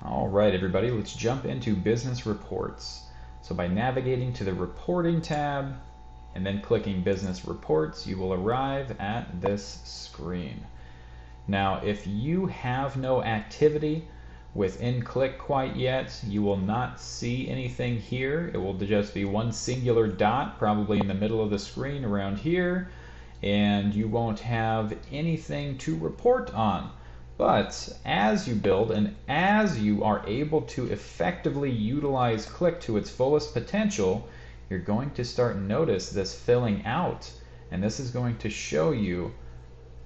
All right, everybody, let's jump into business reports. So by navigating to the reporting tab and then clicking business reports, you will arrive at this screen. Now, if you have no activity within Clique quite yet, you will not see anything here. It will just be one singular dot, probably in the middle of the screen around here, and you won't have anything to report on. But as you build and as you are able to effectively utilize Clique to its fullest potential, you're going to start notice this filling out, and this is going to show you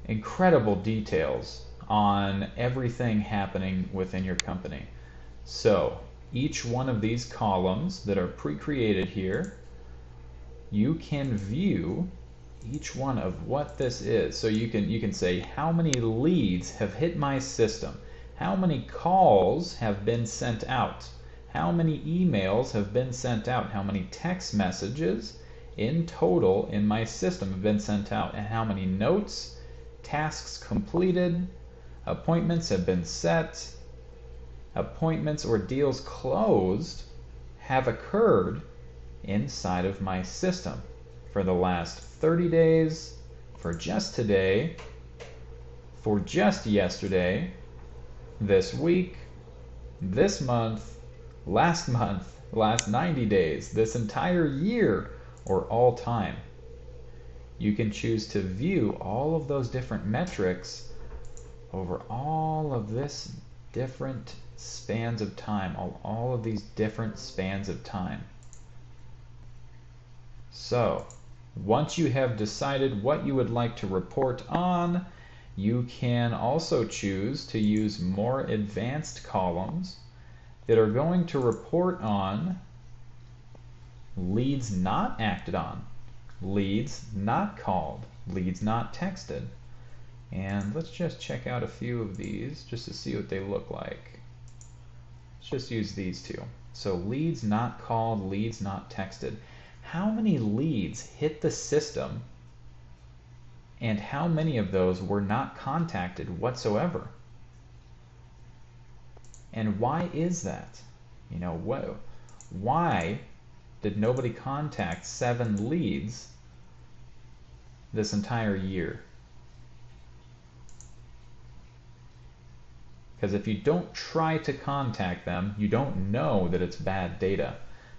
incredible details on everything happening within your company. So each one of these columns that are pre-created here, you can view each one of what this is. So you can say how many leads have hit my system, how many calls have been sent out, how many emails have been sent out, how many text messages in total in my system have been sent out, and how many notes, tasks completed, appointments have been set, appointments or deals closed have occurred inside of my system for the last 30 days, for just today, for just yesterday, this week, this month, last 90 days, this entire year, or all time. You can choose to view all of those different metrics over all of this different spans of time, all of these different spans of time. So once you have decided what you would like to report on, you can also choose to use more advanced columns that are going to report on leads not acted on, leads not called, leads not texted. And let's just check out a few of these just to see what they look like. Let's just use these two. So leads not called, leads not texted. How many leads hit the system and how many of those were not contacted whatsoever? And why is that? You know, why did nobody contact 7 leads this entire year? Because if you don't try to contact them, you don't know that it's bad data.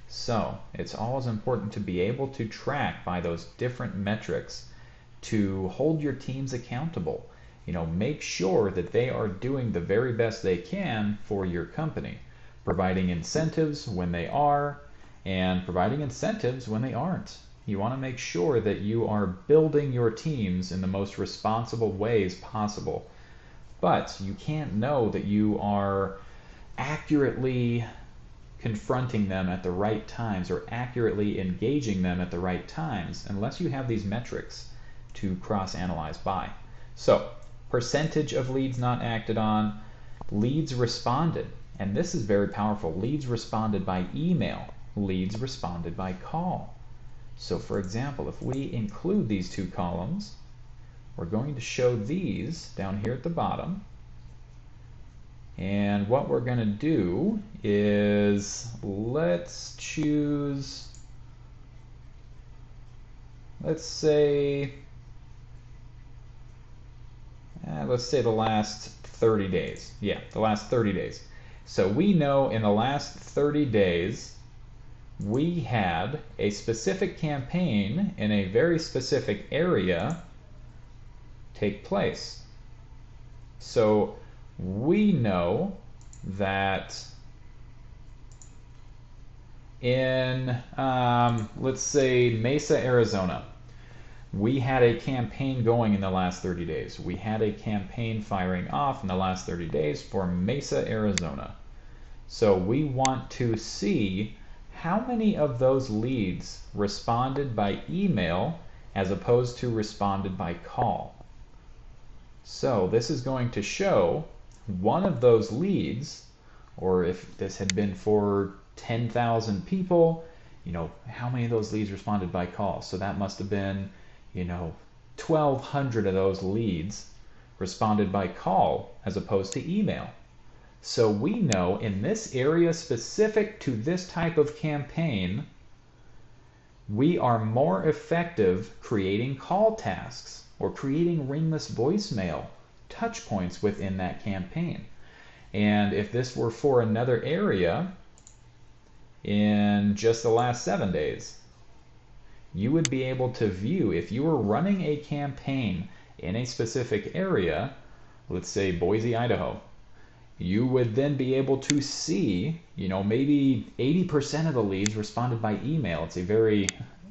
So it's always important to be able to track by those different metrics to hold your teams accountable. You know, make sure that they are doing the very best they can for your company, providing incentives when they are, and providing incentives when they aren't. You want to make sure that you are building your teams in the most responsible ways possible. But you can't know that you are accurately confronting them at the right times or accurately engaging them at the right times unless you have these metrics to cross-analyze by. So, percentage of leads not acted on, leads responded, and this is very powerful. Leads responded by email, leads responded by call. So for example, if we include these two columns, we're going to show these down here at the bottom. And what we're going to do is let's choose, let's say the last 30 days. Yeah, the last 30 days. So we know in the last 30 days we had a specific campaign in a very specific area take place. So we know that in, let's say Mesa, Arizona, we had a campaign going in the last 30 days. We had a campaign firing off in the last 30 days for Mesa, Arizona. So we want to see how many of those leads responded by email as opposed to responded by call. So this is going to show one of those leads, or if this had been for 10,000 people, you know, how many of those leads responded by call? So that must have been, you know, 1,200 of those leads responded by call as opposed to email. So we know in this area specific to this type of campaign, we are more effective creating call tasks or creating ringless voicemail touch points within that campaign. And if this were for another area in just the last 7 days, you would be able to view if you were running a campaign in a specific area, let's say Boise, Idaho, you would then be able to see, maybe 80% of the leads responded by email. It's a very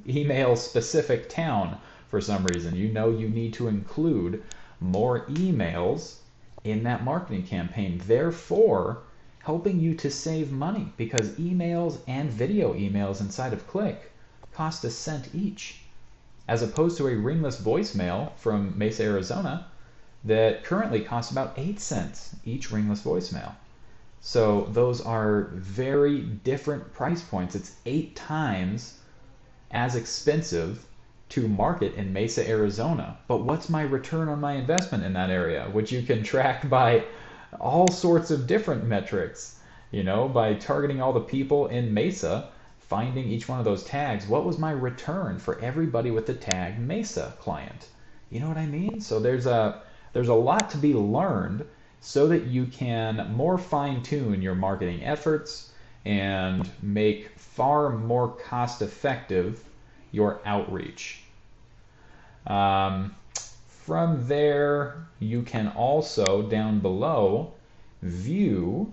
email specific town for some reason. You need to include more emails in that marketing campaign, therefore helping you to save money, because emails and video emails inside of Clique cost a cent each, as opposed to a ringless voicemail from Mesa, Arizona that currently costs about 8 cents each ringless voicemail. So those are very different price points. It's 8 times as expensive to market in Mesa, Arizona. But what's my return on my investment in that area, which you can track by all sorts of different metrics, by targeting all the people in Mesa, finding each one of those tags. What was my return for everybody with the tag Mesa client? You know what I mean? So there's a lot to be learned so that you can more fine-tune your marketing efforts and make far more cost-effective your outreach. From there, you can also, down below, view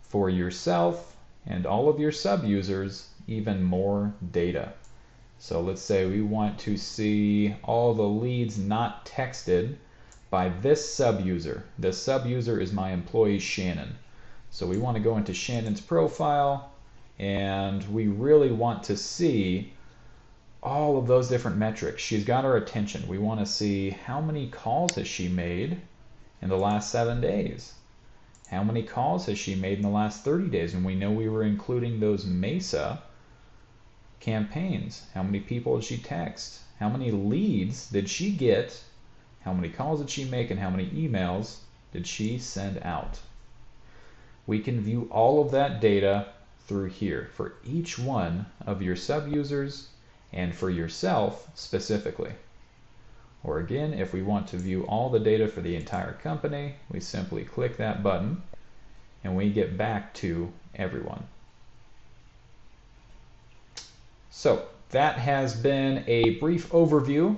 for yourself and all of your sub-users even more data. So let's say we want to see all the leads not texted by this sub-user. This sub-user is my employee Shannon. So we want to go into Shannon's profile, and we really want to see all of those different metrics. She's got our attention. We want to see how many calls has she made in the last 7 days. How many calls has she made in the last 30 days? And we know we were including those Mesa campaigns. How many people did she text? How many leads did she get? How many calls did she make? And how many emails did she send out? We can view all of that data through here for each one of your sub-users and for yourself specifically. Or again, if we want to view all the data for the entire company, we simply click that button and we get back to everyone. So that has been a brief overview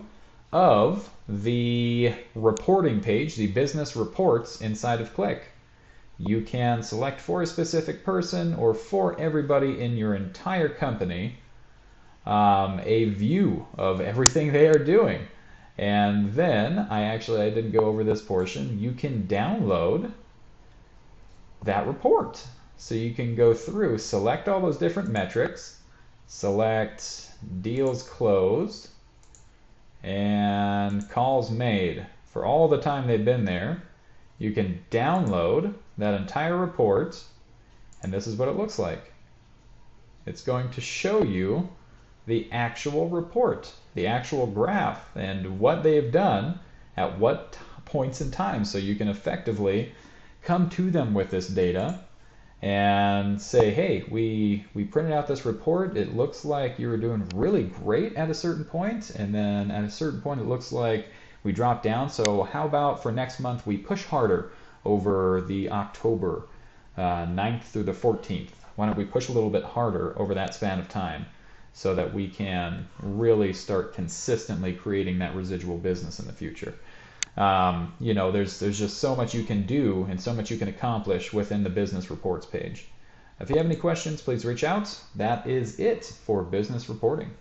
of the reporting page, the business reports inside of Clique. You can select for a specific person or for everybody in your entire company a view of everything they are doing. And then, I didn't go over this portion, you can download that report. So you can go through, select all those different metrics, select deals closed, and calls made for all the time they've been there. You can download that entire report, and this is what it looks like. It's going to show you the actual report, the actual graph, and what they have done at what points in time. So you can effectively come to them with this data and say, hey, we printed out this report. It looks like you were doing really great at a certain point, and then at a certain point it looks like we dropped down. So how about for next month we push harder over the October 9th through the 14th? Why don't we push a little bit harder over that span of time, so that we can really start consistently creating that residual business in the future. There's just so much you can do and so much you can accomplish within the business reports page. If you have any questions, please reach out. That is it for business reporting.